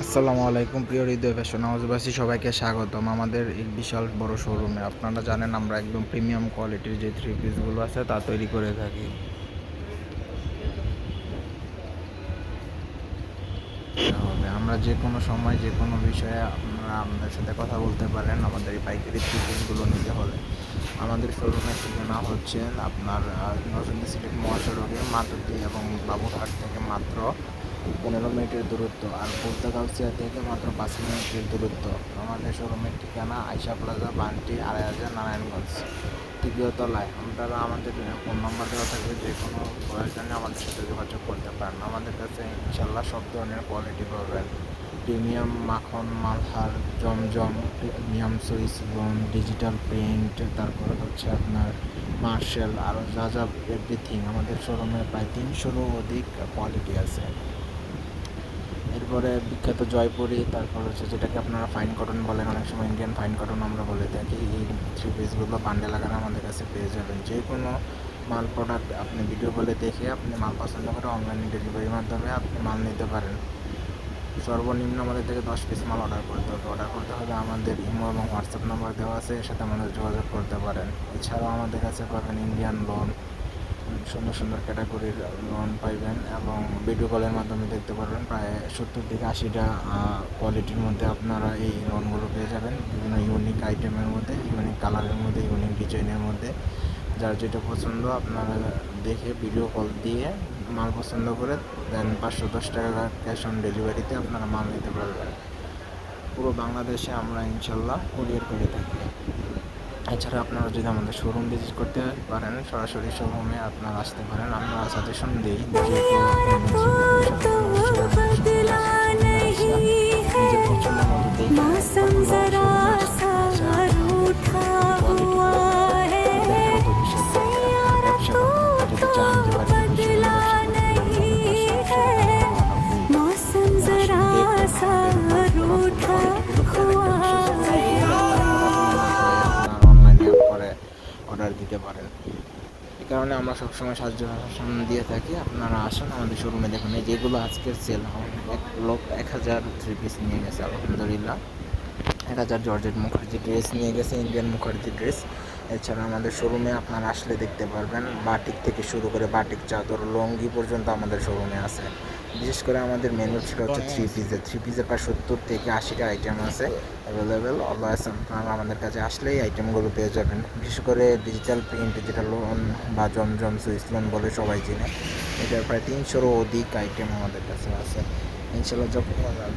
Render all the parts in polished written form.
আসসালামু আলাইকুম প্রিয় হৃদয় ফ্যাশন হাউসবাসী, সবাইকে স্বাগতম আমাদের এই বিশাল বড় শোরুমে। আপনারা জানেন আমরা একদম প্রিমিয়াম কোয়ালিটির যে থ্রি পিসগুলো আছে তা তৈরি করে থাকি। আমরা যে কোনো সময় যে কোনো বিষয়ে আপনারা আমাদের সাথে কথা বলতে পারেন। আমাদের এই পাইকারি থ্রি পিসগুলো নিতে হলে আমাদের শোরুমের ঠিকানা হচ্ছে আপনার নরসিংদী সিলেট মহাসড়কে মাধবদী এবং বাবুরহাট থেকে মাত্র 15 মিনিটের দূরত্ব, আর পোর্তাগাউসিয়া থেকে মাত্র 5 মিনিটের দূরত্ব। আমাদের শোরুমের ঠিকানা আয়শা প্লাজা, বান্টি 2500, নারায়ণগঞ্জ, তৃতীয় তলায়। আপনারা আমাদের ফোন নাম্বার দেওয়া থাকবে, যে কোনো প্রয়োজনে আমাদের সাথে যোগাযোগ করতে পারেন। আমাদের কাছে ইনশাল্লাহ সব ধরনের কোয়ালিটি পাবেন। প্রিমিয়াম মাখন, মালহার, জমজম, premium Swiss lawn, digital print, তারপরে হচ্ছে আপনার মার্শাল, আরও যা যা এভরিথিং আমাদের শোরুমে প্রায় 300-রও অধিক কোয়ালিটি আছে। এরপরে বিখ্যাত জয়পুরি, তারপর হচ্ছে যেটাকে আপনারা ফাইন কটন বলেন, অনেক সময় ইন্ডিয়ান ফাইন কটন আমরা বলে থাকি। এই থ্রি পিসগুলো বান্ডেল আকারে আমাদের কাছে পেয়ে যাবেন। যে কোনো মাল প্রোডাক্ট আপনি ভিডিও কলে দেখে আপনি মাল পছন্দ করে অনলাইনে ডেলিভারির মাধ্যমে আপনি মাল নিতে পারেন। সর্বনিম্ন আমাদের থেকে 10 পিস মাল অর্ডার করতে হবে। অর্ডার করতে হলে আমাদের ইমো এবং হোয়াটসঅ্যাপ নাম্বার দেওয়া আছে, এর সাথে আমাদের যোগাযোগ করতে পারেন। এছাড়াও আমাদের কাছে পাবেন ইন্ডিয়ান লোন, সুন্দর সুন্দর ক্যাটাগরির লোন পাইবেন এবং ভিডিও কলের মাধ্যমে দেখতে পারবেন। প্রায় 70 থেকে 80টা কোয়ালিটির মধ্যে আপনারা এই লোনগুলো পেয়ে যাবেন, বিভিন্ন ইউনিক আইটেমের মধ্যে, ইউনিক কালারের মধ্যে, ইউনিক ডিজাইনের মধ্যে। যার যেটা পছন্দ আপনারা দেখে ভিডিও কল দিয়ে মাল পছন্দ করে দেন 510 টাকা ক্যাশ অন ডেলিভারিতে আপনারা মাল নিতে পারবেন। পুরো বাংলাদেশে আমরা ইনশাল্লাহ কুরিয়ার করে থাকি। এছাড়া আপনারা যদি আমাদের শোরুম ভিজিট করতে পারেন, সরাসরি শোরুমে আপনারা আসতে পারেন। আমরা সাজেশন দিই নিজের পছন্দের মতো দেখে অর্ডার দিতে পারেন। এই কারণে আমরা সবসময় সাজেশন দিয়ে থাকি। আপনারা আসুন আমাদের শোরুমে দেখুন। এই যেগুলো আজকের সেল 1000 থ্রি পিস নিয়ে গেছে আলহামদুলিল্লাহ। 1000 জর্জেট মুখার্জি ড্রেস নিয়ে গেছে, ইন্ডিয়ান মুখার্জি ড্রেস। এছাড়া আমাদের শোরুমে আপনারা আসলে দেখতে পারবেন বাটিক থেকে শুরু করে বাটিক চাদর, লঙ্গি পর্যন্ত আমাদের শোরুমে আছে। বিশেষ করে আমাদের মেনু ছিল হচ্ছে থ্রি পিসের প্রায় 70 থেকে 80টা আইটেম আছে অ্যাভেলেবেল। অলওয়েজ আপনারা আমাদের কাছে আসলেই আইটেমগুলো পেয়ে যাবেন। বিশেষ করে ডিজিটাল প্রিন্ট, যেটা লোন বা জমজম সুইস লোন বলে সবাই চিনে, এটার প্রায় 300-রও অধিক আইটেম আমাদের কাছে আছে। ইনশাল্লাহ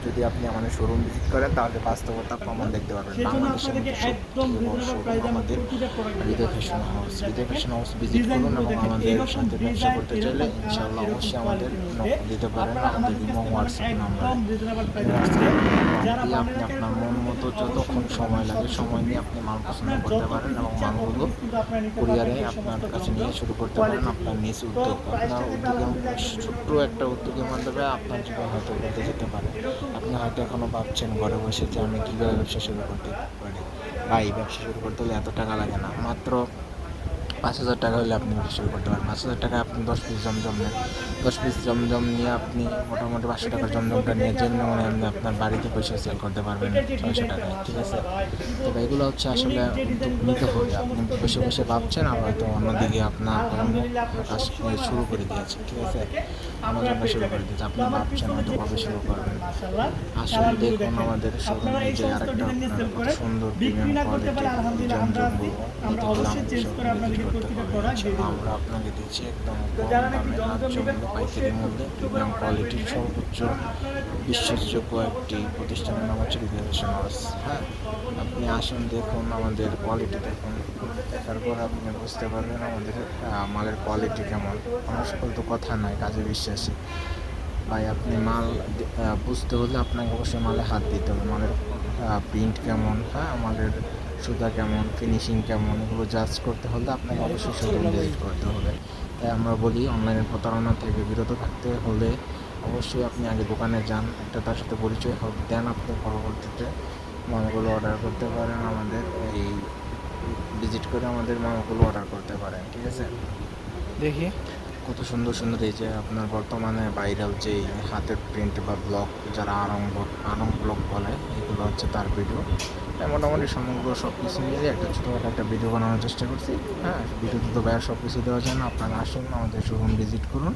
যদি আপনি আমাদের শোরুম ভিজিট করেন তাহলে বাস্তবতা প্রমাণ দেখতে পারবেন। বাংলাদেশের মধ্যে সবথেকে বড় শোরুম আমাদের হৃদয় ফ্যাশন হাউস। হৃদয় ফ্যাশন হাউস ভিজিট করুন এবং আমাদের সাথে ব্যবসা করতে চাইলে ইনশাল্লাহ অবশ্যই আমাদের নক দিতে পারেন। আমাদের ইমো হোয়াটসঅ্যাপ নাম্বার দিয়ে আপনি আপনার মন মতো যতক্ষণ সময় লাগে সময় নিয়ে আপনি মাল পছন্দ করতে পারেন এবং মালগুলো কুরিয়ারে আপনার কাছে নিয়ে শুরু করতে পারেন আপনার নিজ উদ্যোগ। আপনার উদ্যোগে ছোট্ট একটা উদ্যোগের মাধ্যমে আপনার জীবন হয়তো বলতে যেতে পারে। আপনি হয়তো এখনও ভাবছেন ঘরে বসে যে আমি কীভাবে ব্যবসা শুরু করতে পারি। ভাই, ব্যবসা শুরু করতে হলে এত টাকা লাগে না, মাত্র 5000 টাকা হলে আপনি ব্যবসা শুরু করতে পারেন। 5000 টাকায় আপনি 10 পিস জমজম নেন, 10 পিস জমজম নিয়ে আপনি মোটামুটি 500 টাকার জমজমটা নিয়ে যেমনি মনে আপনি আপনার বাড়িতে পয়সা সেল করতে পারবেন 600 টাকায়। ঠিক আছে, তবে এগুলো হচ্ছে আসলে উদ্যোগ নিতে হবে। আপনি বসে বসে ভাবছেন আর হয়তো অন্যদিকে আপনার কাজ শুরু করে দিয়েছে। ঠিক আছে, আমার জন্য শুরু করে দিয়েছে, আপনি ভাবছেন হয়তো কবে শুরু করবেন। আসলে দেখুন আমাদের শোরুমে যে আরেকটা আপনার সুন্দর প্রিমিয়াম কোয়ালিটির জমজমগুলো নিতে হলে আমাদের শোরুমে ভিজিট করতে হবে। আমরা আপনাকে দিচ্ছি একদম কম দামে ন্যায্য মূল্যে পাইকারি মূল্যে প্রিমিয়াম কোয়ালিটির সর্বোচ্চ বিশ্বাসযোগ্য একটি প্রতিষ্ঠানের নাম হচ্ছে হৃদয় ফ্যাশন হাউস। হ্যাঁ, আপনি আসুন, দেখুন আমাদের কোয়ালিটি দেখুন, দেখার পর আপনি বুঝতে পারবেন আমাদের মালের কোয়ালিটি কেমন। আমার সকল তো কথা নয়, কাজে বিশ্বাসী। ভাই, আপনি মাল বুঝতে হলে আপনাকে অবশ্যই মালে হাত দিতে হবে। মালের প্রিন্ট কেমন, হ্যাঁ, মালের সুতা কেমন, ফিনিশিং কেমন, এগুলো জাজ করতে হলে আপনাকে অবশ্যই শোরুম ভিজিট করতে হবে। তাই আমরা বলি অনলাইনের প্রতারণা থেকে বিরত থাকতে হলে অবশ্যই আপনি আগে দোকানে যান, একটা তার সাথে পরিচয় হোক, দেন আপনি পরবর্তীতে মালগুলো অর্ডার করতে পারেন। আমাদের এই ভিজিট করে আমাদের মালগুলো অর্ডার করতে পারেন। ঠিক আছে, দেখি কত সুন্দর সুন্দর এই যে আপনার বর্তমানে ভাইরাল যে হাতের প্রিন্ট বা ব্লগ যারা আরং ব্লগ বলে, এগুলো হচ্ছে তার ভিডিও। তাই মোটামুটি সমগ্র সব কিছু মিলে একটা ছোটোখাটো একটা ভিডিও বানানোর চেষ্টা করছি। হ্যাঁ, ভিডিওতে তো ভাইয়ার সব কিছু দেওয়া যায় না, আপনারা আসুন আমাদের শোরুম ভিজিট করুন,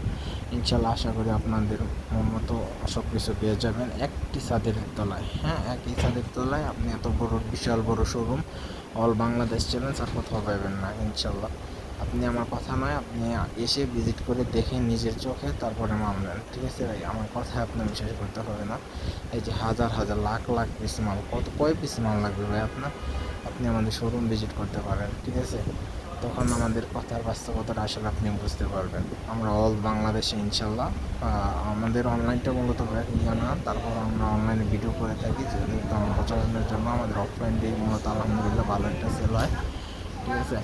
ইনশাল্লাহ আশা করি আপনাদের মন মতো সব কিছু পেয়ে যাবেন একটি ছাদের তলায়। হ্যাঁ, একই ছাদের তলায় আপনি এত বড় বিশাল বড় শোরুম অল বাংলাদেশ চ্যালেঞ্জ আর কোথাও পাবেন না ইনশাল্লাহ। আপনি আমার কথা নয়, আপনি এসে ভিজিট করে দেখে নিজের চোখে তারপরে মানবেন, ঠিক আছে ভাই? আমার কথায় আপনার বিশ্বাস করতে হবে না। এই যে হাজার হাজার লাখ লাখ পিস মাল, কয় পিস মাল লাগবে ভাই আপনার? আপনি আমাদের শোরুম ভিজিট করতে পারেন, ঠিক আছে? তখন আমাদের কথার বাস্তবতাটা আসলে আপনি বুঝতে পারবেন। আমরা অল বাংলাদেশে ইনশাল্লাহ, আমাদের অনলাইনটা মূলত ইয়ে না, তারপর আমরা অনলাইনে ভিডিও করে থাকি যেহেতু আমার প্রচারণের জন্য। আমাদের অফলাইন দিয়ে মূলত আলহামদুলিল্লাহ ভালো একটা সেল হয়, ঠিক আছে?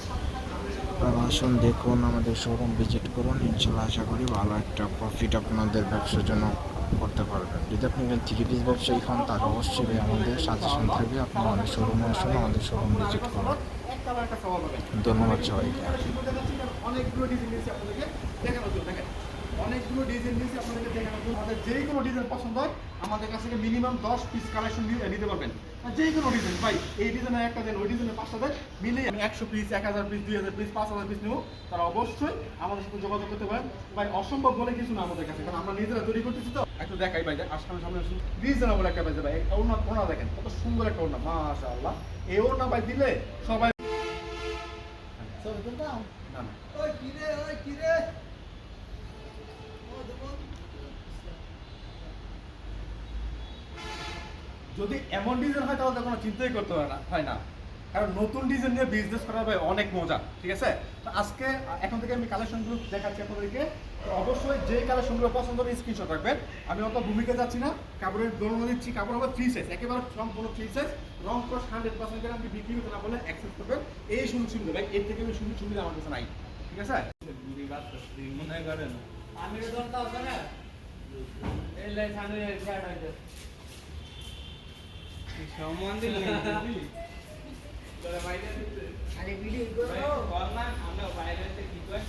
আসুন দেখুন, আমাদের শোরুম ভিজিট করুন, ইনশাল্লাহ আশা করি ভালো একটা প্রফিট আপনাদের ব্যবসার জন্য করতে পারবেন। যদি আপনি থ্রি পিস ব্যবসায়ী হন তাহলে অবশ্যই আমাদের সাজেশন থাকবে, আপনি আমাদের শোরুমে আসুন, আমাদের শোরুম ভিজিট করুন। ধন্যবাদ সবাইকে। অনেকগুলো ডিজাইন দিয়েছি আপনাদেরকে দেখানোর জন্য। দেখেন অনেকগুলো ডিজাইন দিয়েছি আপনাদেরকে দেখানোর জন্য। আমাদের যেই কোনো ডিজাইন পছন্দ হয় আমাদের কাছ থেকে মিনিমাম 10 পিস কালেকশন নিতে পারবেন। আর যেই কোনো ডিজাইন ভাই, এই ডিজাইনের একটা দেন, ওই ডিজাইনের 5টা দেন, মিলিয়ে আমি 100 পিস, 1000 পিস, 2000 পিস, 5000 পিস নেবো, তারা অবশ্যই আমাদের সাথে যোগাযোগ করতে পারেন। ভাই অসম্ভব বলে কিছু না আমাদের কাছে, কারণ আমরা নিজেরা তৈরি করতেছি তো। একটু দেখাই ভাই, সামনে আসুন। রিজনেবল একটা পাইছে ভাই, ওড়না দেখেন কত সুন্দর একটা ওড়না, মাশাআল্লাহ। এই ওড়না ভাই দিলে সবাই যদি এমন ডিজাইন হয় তাহলে কোনো চিন্তাই করতে হয় না, কারণ নতুন ডিজাইন নিয়ে বিজনেস করা ভাই অনেক মজা, ঠিক আছে? তো আজকে এখন থেকে আমি কালেকশনগুলো দেখাচ্ছি আপনাদেরকে। তো অবশ্যই যে কালেকশনগুলো পছন্দ হবে স্ক্রিনশট রাখবেন। আমি অত ভূমিকা যাচ্ছি না, কাপড়ের দোলনা দিচ্ছি, কাপড় হবে 3 সাইজ, একেবারে সম্পূর্ণ 3 সাইজ, রং ক্রস 100% করে আপনি বিক্রি করতে না বলে অ্যাক্সেস করবেন। এই সুযোগ সুবিধা ভাই, এর থেকে আমি সুযোগ সুবিধা আমার কাছে নাই, ঠিক আছে? মনে করেন আমি দরটা আছে না এই লাই সামনে ফ্ল্যাট হইছে সম্মান দিল তোরা বাইরে দিতে আরে ভিডিও করো বল না আমরা বাইরে থেকে কি কই